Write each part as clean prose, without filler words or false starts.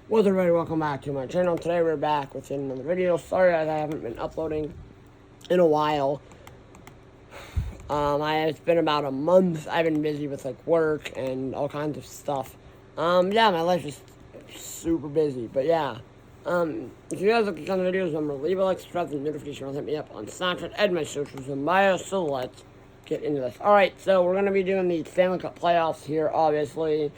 What's up, everybody? Welcome back to my channel. Today we're back with another video. Sorry I haven't been uploading in a while. It's been about a month. I've been busy with like work and all kinds of stuff. Yeah, my life is super busy. But yeah, if you guys like these kind of videos, remember leave a like, subscribe, and notification bell. Hit me up on Snapchat and my socials in bio. So let's get into this. All right, so we're gonna be doing the Stanley Cup playoffs here, obviously.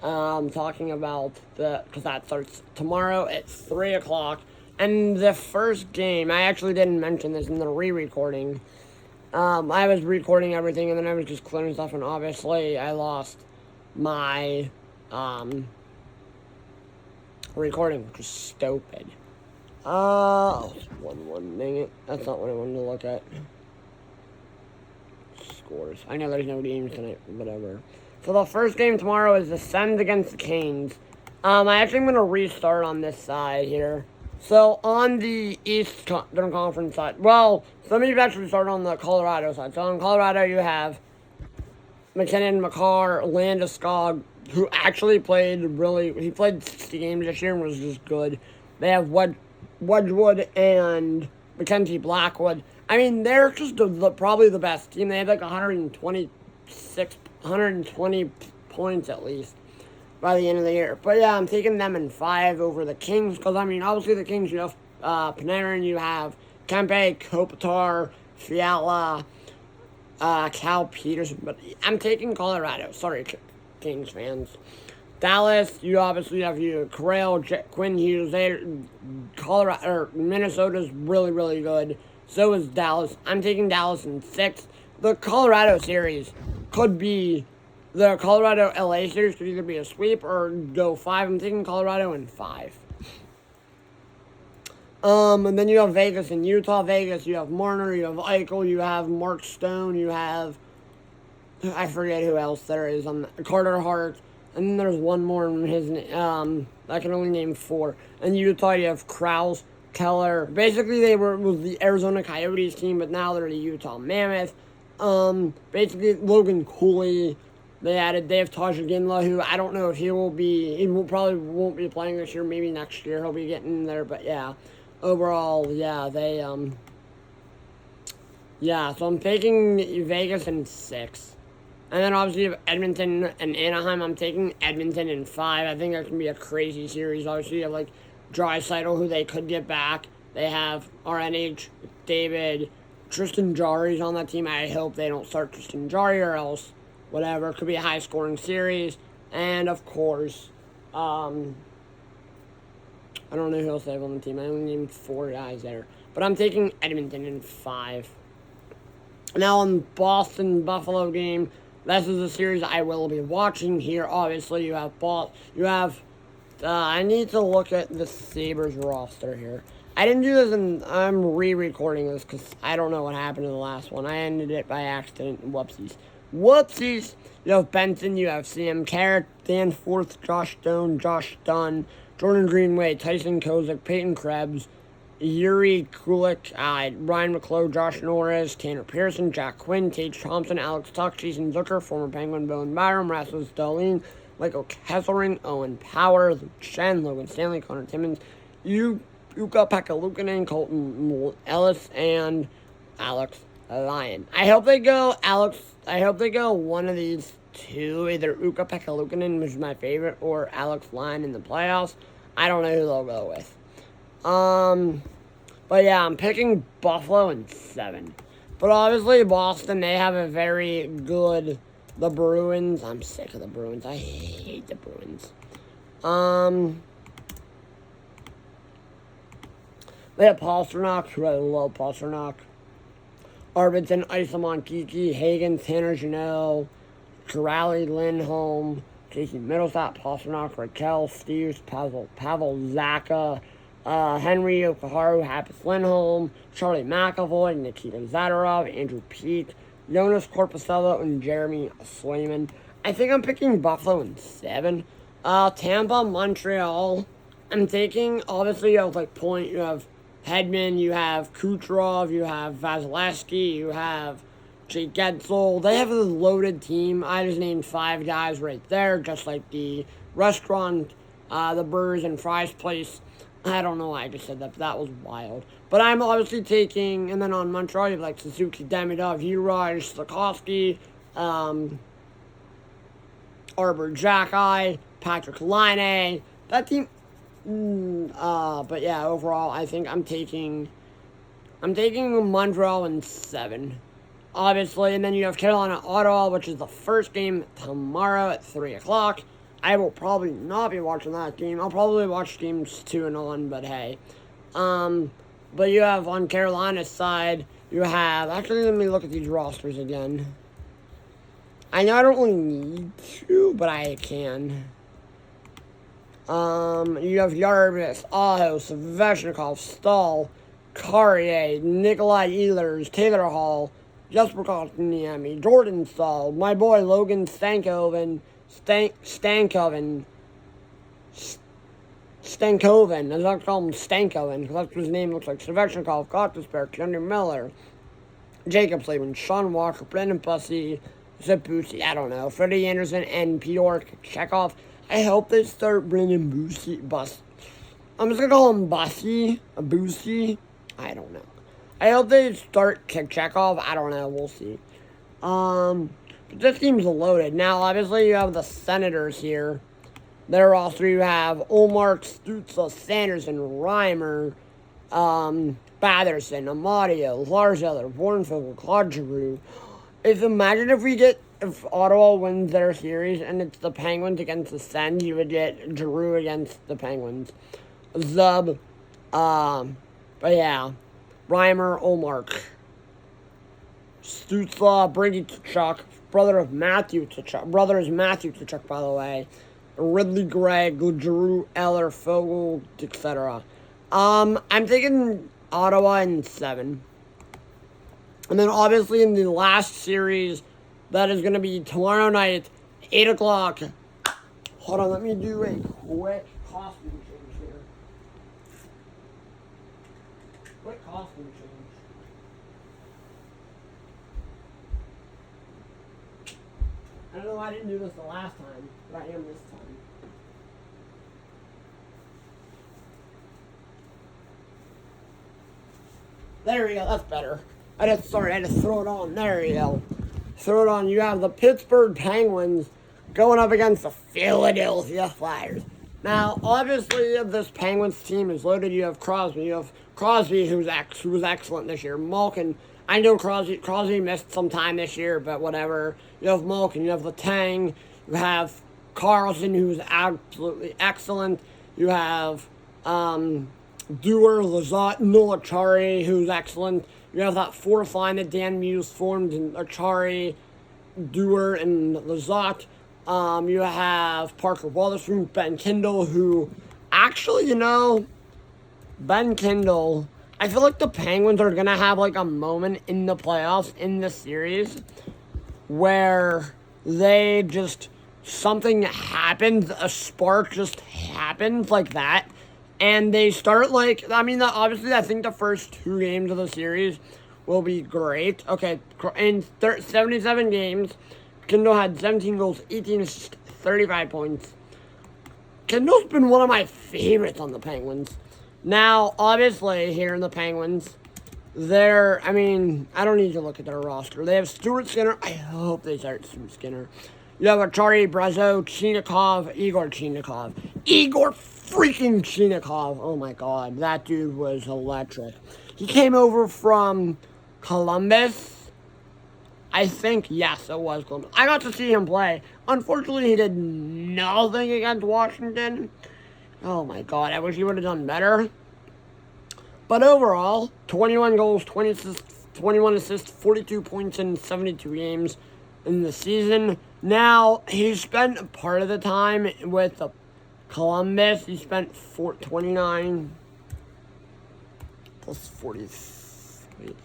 Talking about because that starts tomorrow at 3 o'clock. And the first game, I actually didn't mention this in the re-recording. I was recording everything and then I was just clearing stuff, and obviously I lost my, recording, which is stupid. One, dang it. That's not what I wanted to look at. Scores. I know there's no games tonight, whatever. So the first game tomorrow is the Sens against the Canes. I actually am going to restart on this side here. So on the Eastern Conference side, well, let me actually start on the Colorado side. So on Colorado you have McKinnon, McCarr, Landeskog, who actually played he played 60 games this year and was just good. They have Wedgwood and Mackenzie Blackwood. I mean, they're just probably the best team. They have like 120 points at least by the end of the year. But yeah, I'm taking them in 5 over the Kings, because I mean, obviously the Kings, you have Panarin, you have Kempe, Kopitar, Fiala, Cal Peterson, but I'm taking Colorado. Sorry, Kings fans. Dallas, you obviously have Corral, Quinn Hughes. Minnesota's really, really good. So is Dallas. I'm taking Dallas in 6. The Colorado series could be, the Colorado-LA series could either be a sweep or go 5. I'm taking Colorado in 5. And then you have Vegas and Utah. Vegas, you have Marner, you have Eichel, you have Mark Stone, you have, I forget who else there is, on Carter Hart, and then there's one more in his, I can only name 4. In Utah, you have Krause, Keller. Basically, was the Arizona Coyotes team, but now they're the Utah Mammoth. Basically, Logan Cooley. They have Taj Ginla, who I don't know if he probably won't be playing this year. Maybe next year he'll be getting in there. But yeah, overall, yeah, so I'm taking Vegas in 6. And then obviously you have Edmonton and Anaheim. I'm taking Edmonton in 5. I think that can be a crazy series. Obviously you have like Draisaitl, who they could get back. They have RNH, David, Tristan Jarry's on that team. I hope they don't start Tristan Jarry, or else whatever. It could be a high-scoring series. And, of course, I don't know who else they have on the team. I only named 4 guys there. But I'm taking Edmonton in 5. Now, on the Boston-Buffalo game, this is a series I will be watching here. Obviously, you have I need to look at the Sabres roster here. I didn't do this, and I'm re-recording this because I don't know what happened in the last one. I ended it by accident. Whoopsies. You have Benson, you have Sam Carrick, Dan Forth, Josh Stone, Josh Dunn, Jordan Greenway, Tyson Kozik, Peyton Krebs, Yuri Kulik, Ryan McClough, Josh Norris, Tanner Pearson, Jack Quinn, Tage Thompson, Alex Tuck, Jason Zucker, former Penguin, Bowen Byram, Rasmus Dahlin, Michael Kesselring, Owen Power, Luke Shen, Logan Stanley, Connor Timmins, Ukko Pekka-Luukkonen, Colton Ellis, and Alex Lyon. I hope they go one of these 2, either Ukko Pekka-Luukkonen, which is my favorite, or Alex Lyon in the playoffs. I don't know who they'll go with. But yeah, I'm picking Buffalo in 7. But obviously Boston, they have a very good, the Bruins. I'm sick of the Bruins. I hate the Bruins. They have Pasternak, who I love Pasternak. Arvidsson, Isamon, Kiki, Hagen, Tanner Janelle, Corrali, Lindholm, Casey Middlestat, Pasternak, Raquel, Steves, Pavel Zaka, Henry Okaharu, Happus Lindholm, Charlie McAvoy, Nikita Zadorov, Andrew Peak, Jonas Corposello, and Jeremy Swayman. I think I'm picking Buffalo in 7. Tampa, Montreal. I'm taking, obviously, you have like Point, you have Hedman, you have Kucherov, you have Vasilevsky, you have Jake Gensel. They have a loaded team. I just named 5 guys right there, just like the restaurant the burgers and fries place. I don't know why I just said that, but that was wild. But I'm obviously taking, and then on Montreal, you have like Suzuki, Demidov, Uraj, Slakowski, Arbor Jacki, Patrick Laine. That team, but yeah, overall, I think I'm taking Montreal in 7. Obviously, and then you have Carolina, Ottawa, which is the first game tomorrow at 3 o'clock. I will probably not be watching that game. I'll probably watch games 2 and on, but hey. But you have on Carolina's side, you have, actually let me look at these rosters again. I know I don't really need to, but I can. You have Yarbis, Aho, Sveshnikov, Stahl, Carrier, Nikolai Ehlers, Taylor Hall, Jesper Kotkaniemi, Jordan Stahl, my boy Logan Stankoven, Stankoven. I was not call him Stankoven, because that's what his name looks like. Svechnikov, Gottisberg, Kendra Miller, Jacob Slavin, Sean Walker, Brendan Bussey, Zip Boosie, I don't know, Freddie Anderson, and Pyotr Chekhov. I hope they start Brendan Bussey. I'm just going to call him Bussey, Boosie. I don't know. I hope they start Chekhov. I don't know. We'll see. But this team's loaded. Now, obviously, you have the Senators here. Their roster, you have Ullmark, Stützle, Sanderson, Reimer, Batherson, Amadio, Lars Eller, Bornvogel, Claude Giroux. Imagine if Ottawa wins their series and it's the Penguins against the Sens, you would get Giroux against the Penguins. Zub, but yeah, Reimer, Ullmark, Stützle, Brady Tkachuk, brother is Matthew Tkachuk, by the way. Ridley Gregg, Giroux, Eller, Fogel, etc. I'm taking Ottawa in 7. And then obviously in the last series, that is going to be tomorrow night, 8 o'clock. Hold on, let me do a quick costume change here. Quick costume change. I don't know why I didn't do this the last time, but I am this time. There we go, that's better. I had to throw it on. There you go. Throw it on. You have the Pittsburgh Penguins going up against the Philadelphia Flyers. Now, obviously, this Penguins team is loaded. You have Crosby. You have Crosby, who was excellent this year. Malkin. I know Crosby missed some time this year, but whatever. You have Malkin. You have Letang. You have Carlson, who's absolutely excellent. You have Dewar, Lazat, Noah Chari, who's excellent. You have that fourth line that Dan Muse formed in Achari, Dewar, and Lazat. You have Parker Wotherspoon, Ben Kindle, who actually, Ben Kindle, I feel like the Penguins are going to have like a moment in the playoffs in this series where they just, something happens, a spark just happens like that. And they start obviously I think the first 2 games of the series will be great. Okay, in 77 games, Kindle had 17 goals, 18 assists, 35 points. Kindle's been one of my favorites on the Penguins. Now, obviously, here in the Penguins, I don't need to look at their roster. They have Stuart Skinner. I hope they start Stuart Skinner. You have Achari, Brazeau, Igor freaking Chinikov. Oh my god, that dude was electric. He came over from Columbus. I think, yes, it was Columbus. I got to see him play. Unfortunately, he did nothing against Washington. Oh my god, I wish he would have done better. But overall, 21 goals, 21 assists, 42 points in 72 games in the season. Now, he spent part of the time with Columbus. He spent 29 plus 40. Wait.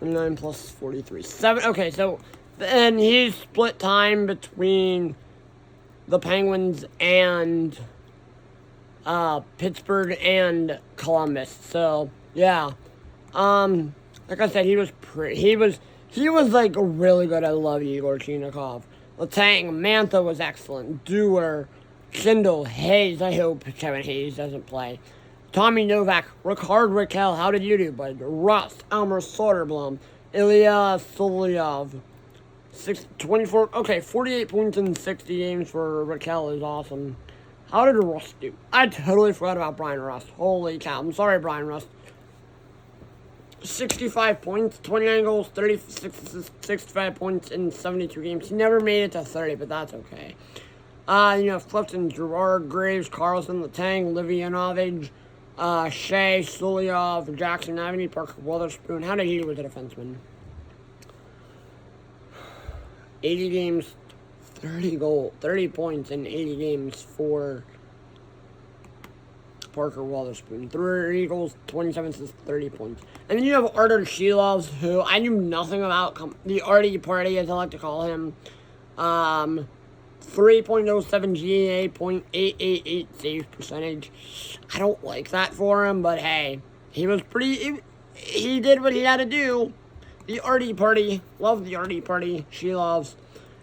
29 plus 43. 7. Okay, so then he split time between the Penguins and Pittsburgh and Columbus. So, yeah. Like I said, he was he was like really good. I love Igor Chinikov. Letang, Mantha was excellent. Dewar, Schindel, Hayes. I hope Kevin Hayes doesn't play. Tommy Novak, Ricard Raquel. How did you do, bud? Rust, Elmer Soderblom, Ilya Solyov. 24, okay, 48 points in 60 games for Raquel is awesome. How did Rust do? I totally forgot about Brian Rust. Holy cow. I'm sorry, Brian Rust. 65 points, 29 goals, 65 points in 72 games. He never made it to 30, but that's okay. You have Clifton, Gerard, Graves, Carlson, Letang, Livyanovich, Shea, Solyov, Jackson Avenue, Parker Wotherspoon. How did he do with the defenseman? 80 games, 30 points in 80 games for Parker Wotherspoon. 3 goals, 27 assists, 30 points. And then you have Artur Shilovs, who I knew nothing about. The Artie Party, as I like to call him. 3.07 GA, .888 save percentage. I don't like that for him, but hey, he was pretty. He did what he had to do. The Artie Party, love the Artie Party. She loves,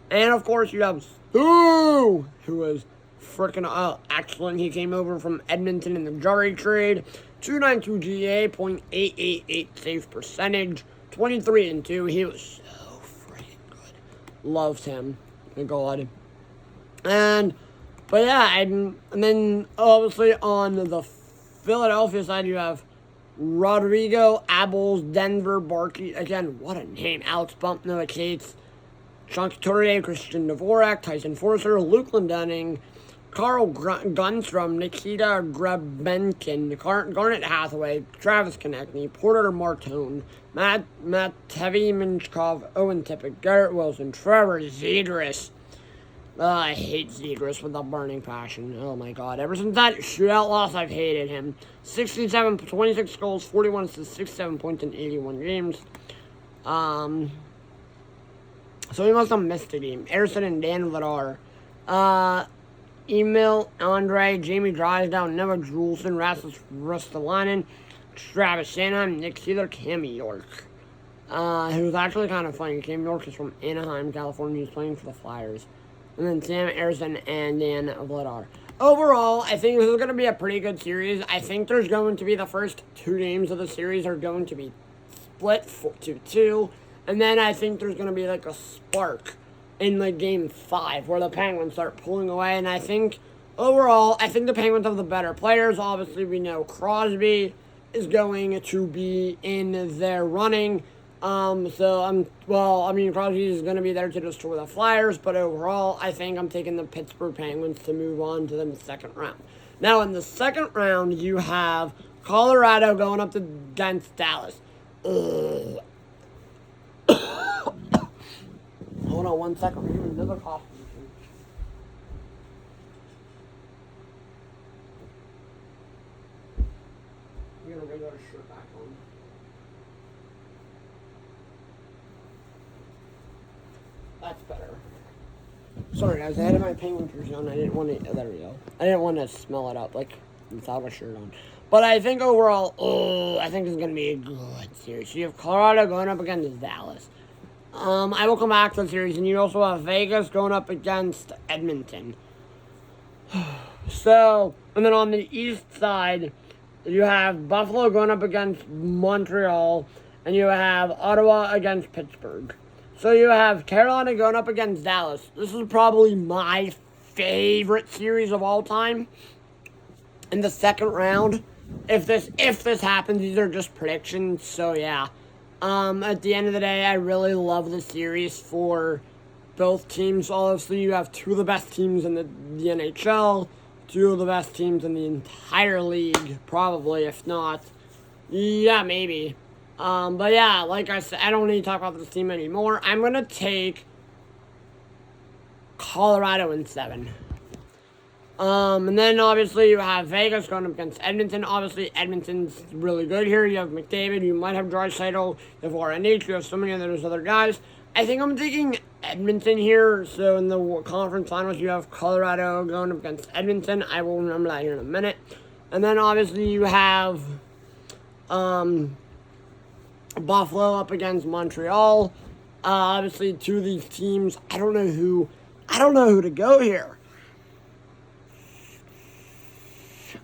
and of course you have Stu, who was freaking excellent. He came over from Edmonton in the Jari trade. 292 GA, .888 save percentage, 23-2. He was so freaking good. Loved him. My God. But yeah, and then obviously on the Philadelphia side, you have Rodrigo, Abels, Denver, Barkey. Again, what a name. Alex Bump, Noah Cates, Sean Couturier, Christian Dvorak, Tyson Forster, Luke Glendening, Carl Gunstrom, Nikita Grebenkin, Garnet Hathaway, Travis Konechny, Porter Martone, Matt Tevy Minchkov, Owen Tippett, Garrett Wilson, Trevor Zegras. I hate Zegras with a burning passion. Oh my God. Ever since that shootout loss, I've hated him. 26 goals, 41 assists, 67 points in 81 games. So he must have missed a game. Erson and Dan Vladar. Emil, Andre, Jamie Drysdale, Noah Juleson, Rasmus Ristolainen, Travis Sanheim, Nick Seeler, Cam York. Who's actually kind of funny. Cam York is from Anaheim, California. He's playing for the Flyers. And then Sam Erson and Dan Vladar. Overall, I think this is going to be a pretty good series. I think there's going to be the first 2 games of the series are going to be split 2-2. And then I think there's going to be like a spark in like game 5 where the Penguins start pulling away. And I think overall, I think the Penguins have the better players. Obviously, we know Crosby is going to be in their running. Crosby is going to be there to destroy the Flyers, but overall, I think I'm taking the Pittsburgh Penguins to move on to the second round. Now, in the second round, you have Colorado going up against Dallas. Hold on 1 second. We're doing another coffee. We're going to regular shirt back on. That's better. Sorry guys, I had my Penguin jersey on. I didn't want to, there we go. I didn't want to smell it up, like, without a shirt on. But I think overall, I think it's going to be a good series. So you have Colorado going up against Dallas. I will come back to the series, and you also have Vegas going up against Edmonton. So, and then on the east side, you have Buffalo going up against Montreal, and you have Ottawa against Pittsburgh. So you have Carolina going up against Dallas. This is probably my favorite series of all time. In the second round, if this happens, these are just predictions. So yeah, at the end of the day, I really love the series for both teams. Obviously, you have 2 of the best teams in the NHL, 2 of the best teams in the entire league, probably, if not, yeah, maybe. But yeah, like I said, I don't need to talk about this team anymore. I'm going to take Colorado in 7. And then obviously you have Vegas going up against Edmonton. Obviously, Edmonton's really good here. You have McDavid, you might have Draisaitl, you have RNH, you have so many of those other guys. I think I'm taking Edmonton here. So in the conference finals, you have Colorado going up against Edmonton. I will remember that here in a minute. And then obviously you have Buffalo up against Montreal. Obviously, two of these teams, I don't know who to go here.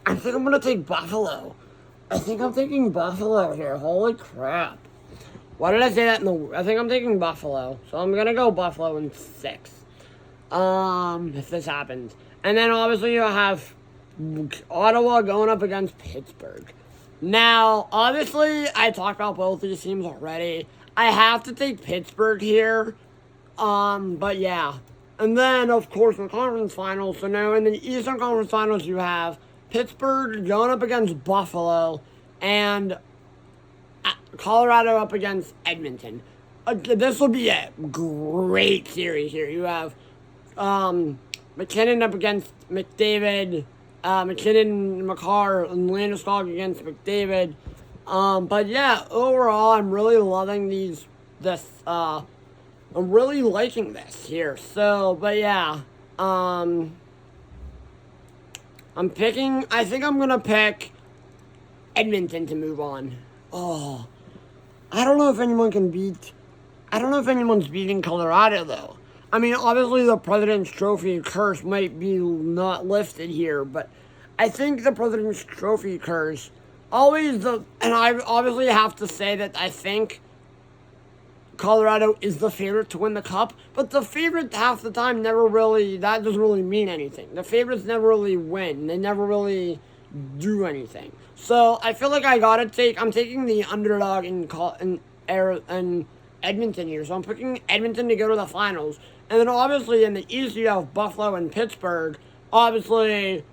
I think I'm gonna take Buffalo. I think I'm taking Buffalo here. Holy crap! Why did I say that I think I'm taking Buffalo, so I'm gonna go Buffalo in 6. If this happens, and then obviously you have Ottawa going up against Pittsburgh. Now, obviously, I talked about both these teams already. I have to take Pittsburgh here. But yeah. And then, of course, in the conference finals. So now in the Eastern Conference Finals, you have Pittsburgh going up against Buffalo and Colorado up against Edmonton. This will be a great series here. You have McKinnon up against McDavid. McKinnon, Makar, and Landeskog against McDavid. But yeah, overall, I'm really loving I'm really liking this here. So, but yeah, I think I'm gonna pick Edmonton to move on. Oh, I don't know if anyone's beating Colorado though. I mean, obviously the President's Trophy curse might be not lifted here, but I think the President's Trophy curse and I obviously have to say that I think Colorado is the favorite to win the cup, but the favorite half the time that doesn't really mean anything. The favorites never really win. They never really do anything. So I feel like I'm taking the underdog in Edmonton here. So I'm picking Edmonton to go to the finals. And then obviously in the East you have Buffalo and Pittsburgh. Obviously,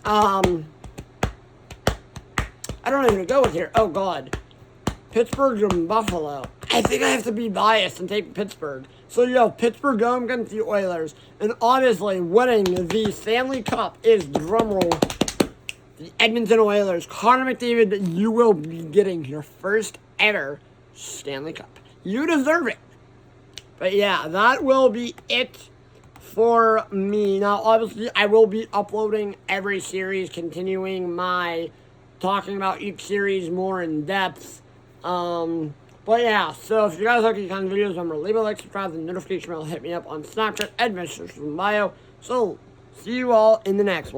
I don't know who to go with here. Oh, God. Pittsburgh and Buffalo. I think I have to be biased and take Pittsburgh. So you have Pittsburgh going against the Oilers. And obviously winning the Stanley Cup is, drumroll, the Edmonton Oilers. Connor McDavid, you will be getting your first ever Stanley Cup. You deserve it. But yeah, that will be it for me. Now, obviously, I will be uploading every series, continuing my talking about each series more in depth. But yeah, so if you guys like these kind of videos, remember, leave a like, subscribe, and notification bell. Hit me up on Snapchat, Adventures from Bio. So, see you all in the next one.